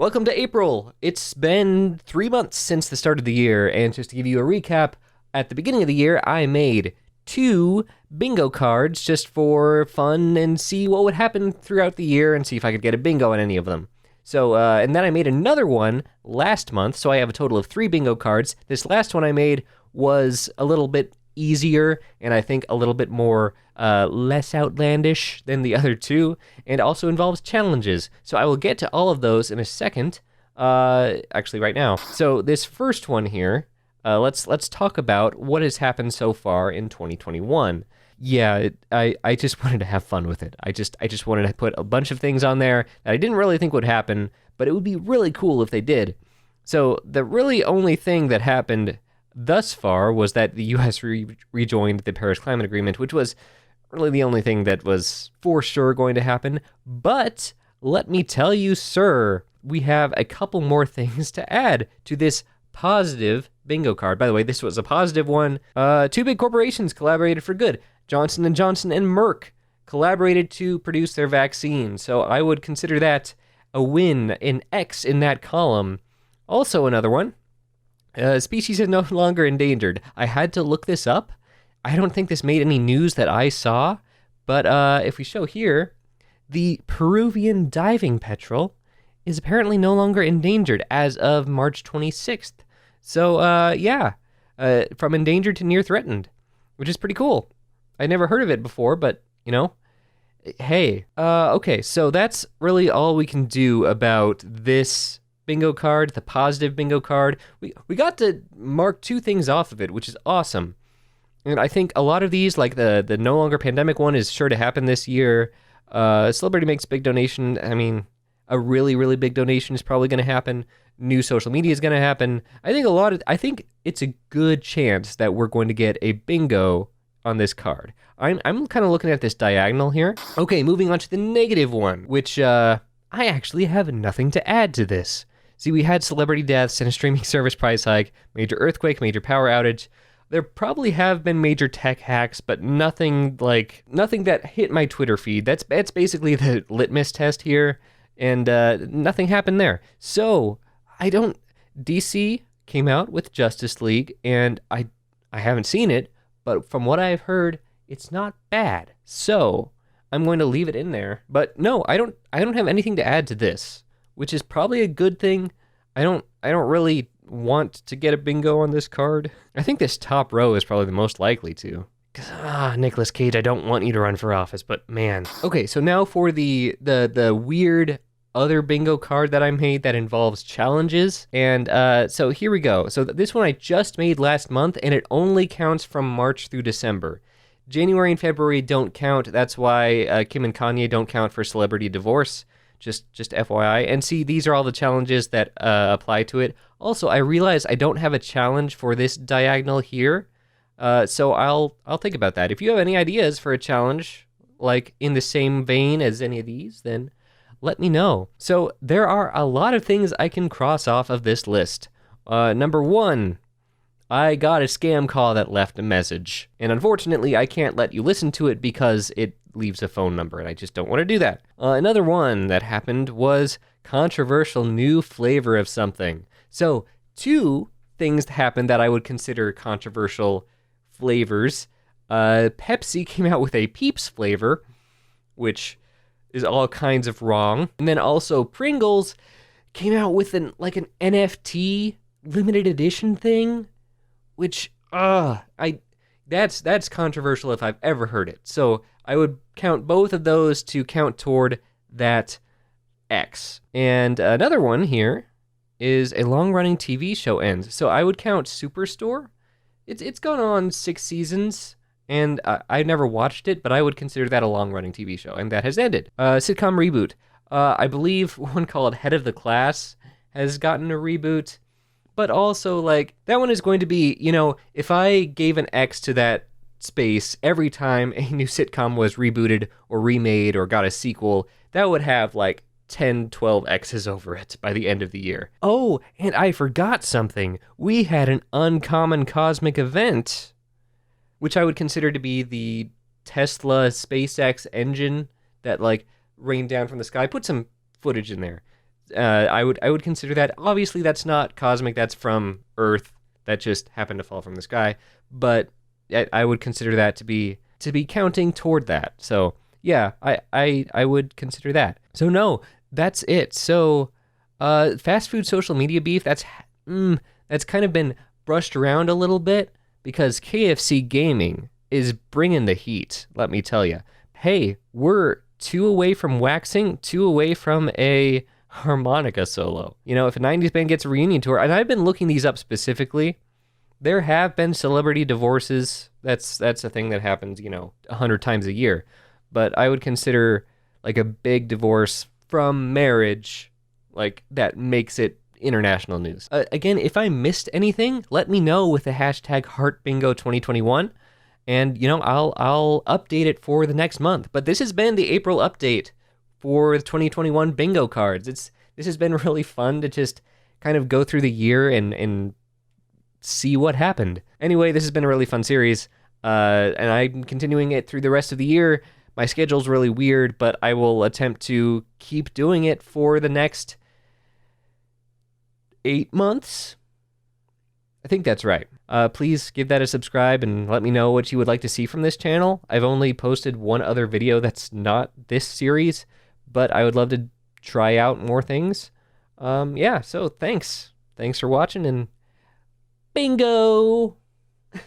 Welcome to April. It's been 3 months since the start of the year, and just to give you a recap, at the beginning of the year, I made 2 bingo cards just for fun and see what would happen throughout the year and see if I could get a bingo on any of them. So, and then I made another one last month, so I have a total of 3 bingo cards. This last one I made was a little bit easier, and I think a little bit more less outlandish than the other 2, and also involves challenges. So I will get to all of those in a second, actually right now. So this first one here, let's talk about what has happened so far in 2021. Yeah, I just wanted to have fun with it. I just wanted to put a bunch of things on there that I didn't really think would happen, but it would be really cool if they did. So the really only thing that happened thus far was that the U.S. rejoined the Paris Climate Agreement, which was really the only thing that was for sure going to happen. But let me tell you, sir, we have a couple more things to add to this positive bingo card. By the way, this was a positive one. 2 big corporations collaborated for good. Johnson & Johnson and Merck collaborated to produce their vaccine. So I would consider that a win, an X in that column. Also another one. Species is no longer endangered. I had to look this up. I don't think this made any news that I saw, but if we show here, the Peruvian diving petrel is apparently no longer endangered as of March 26th. So, yeah, from endangered to near threatened, which is pretty cool. I never heard of it before, but, you know, hey. Okay, so that's really all we can do about this bingo card, the positive bingo card. We got to mark 2 things off of it, which is awesome. And I think a lot of these, like the no longer pandemic one, is sure to happen this year. Celebrity makes big donation. I mean, a really, really big donation is probably going to happen. New social media is going to happen. I think it's a good chance that we're going to get a bingo on this card. I'm kind of looking at this diagonal here. Okay, moving on to the negative one, which I actually have nothing to add to this. See, we had celebrity deaths and a streaming service price hike, major earthquake, major power outage. There probably have been major tech hacks, but nothing that hit my Twitter feed. That's basically the litmus test here, and nothing happened there. So DC came out with Justice League, and I haven't seen it, but from what I've heard, it's not bad. So I'm going to leave it in there. But no, I don't have anything to add to this, which is probably a good thing. I don't really want to get a bingo on this card. I think this top row is probably the most likely to. Because, Nicolas Cage, I don't want you to run for office, but man. Okay, so now for the weird other bingo card that I made that involves challenges. And so here we go. So this one I just made last month, and it only counts from March through December. January and February don't count. That's why Kim and Kanye don't count for celebrity divorce. Just FYI. And see, these are all the challenges that apply to it. Also, I realize I don't have a challenge for this diagonal here. So I'll think about that. If you have any ideas for a challenge, like in the same vein as any of these, then let me know. So there are a lot of things I can cross off of this list. Number 1, I got a scam call that left a message. And unfortunately, I can't let you listen to it because it leaves a phone number, and I just don't want to do that. Another one that happened was controversial new flavor of something. So 2 things happened that I would consider controversial flavors. Pepsi came out with a Peeps flavor, which is all kinds of wrong. And then also Pringles came out with an NFT limited edition thing, which that's controversial if I've ever heard it. So I would count both of those to count toward that X. And another one here is a long-running TV show ends. So I would count Superstore. It's gone on 6 seasons, and I never watched it, but I would consider that a long-running TV show, and that has ended. Sitcom reboot. I believe one called Head of the Class has gotten a reboot, but also, that one is going to be, if I gave an X to that space every time a new sitcom was rebooted or remade or got a sequel, that would have, 10, 12 X's over it by the end of the year. Oh, and I forgot something. We had an uncommon cosmic event, which I would consider to be the Tesla SpaceX engine that rained down from the sky. Put some footage in there. I would consider that. Obviously, that's not cosmic. That's from Earth. That just happened to fall from the sky. But I would consider that to be counting toward that. So yeah, I would consider that. So no, that's it. So fast food social media beef. That's kind of been brushed around a little bit because KFC Gaming is bringing the heat. Let me tell you. Hey, we're 2 away from waxing, 2 away from a harmonica solo. You know, if a 90s band gets a reunion tour, and I've been looking these up specifically, there have been celebrity divorces. That's a thing that happens, 100 times a year. But I would consider like a big divorce from marriage, like that makes it international news. Again, if I missed anything, let me know with the hashtag HeartBingo2021. And, I'll update it for the next month. But this has been the April update for the 2021 bingo cards. This has been really fun to just kind of go through the year and see what happened. Anyway, this has been a really fun series, and I'm continuing it through the rest of the year. My schedule's really weird, but I will attempt to keep doing it for the next 8 months. I think that's right. Please give that a subscribe and let me know what you would like to see from this channel. I've only posted one other video that's not this series, but I would love to try out more things. Yeah, so thanks. Thanks for watching, and bingo!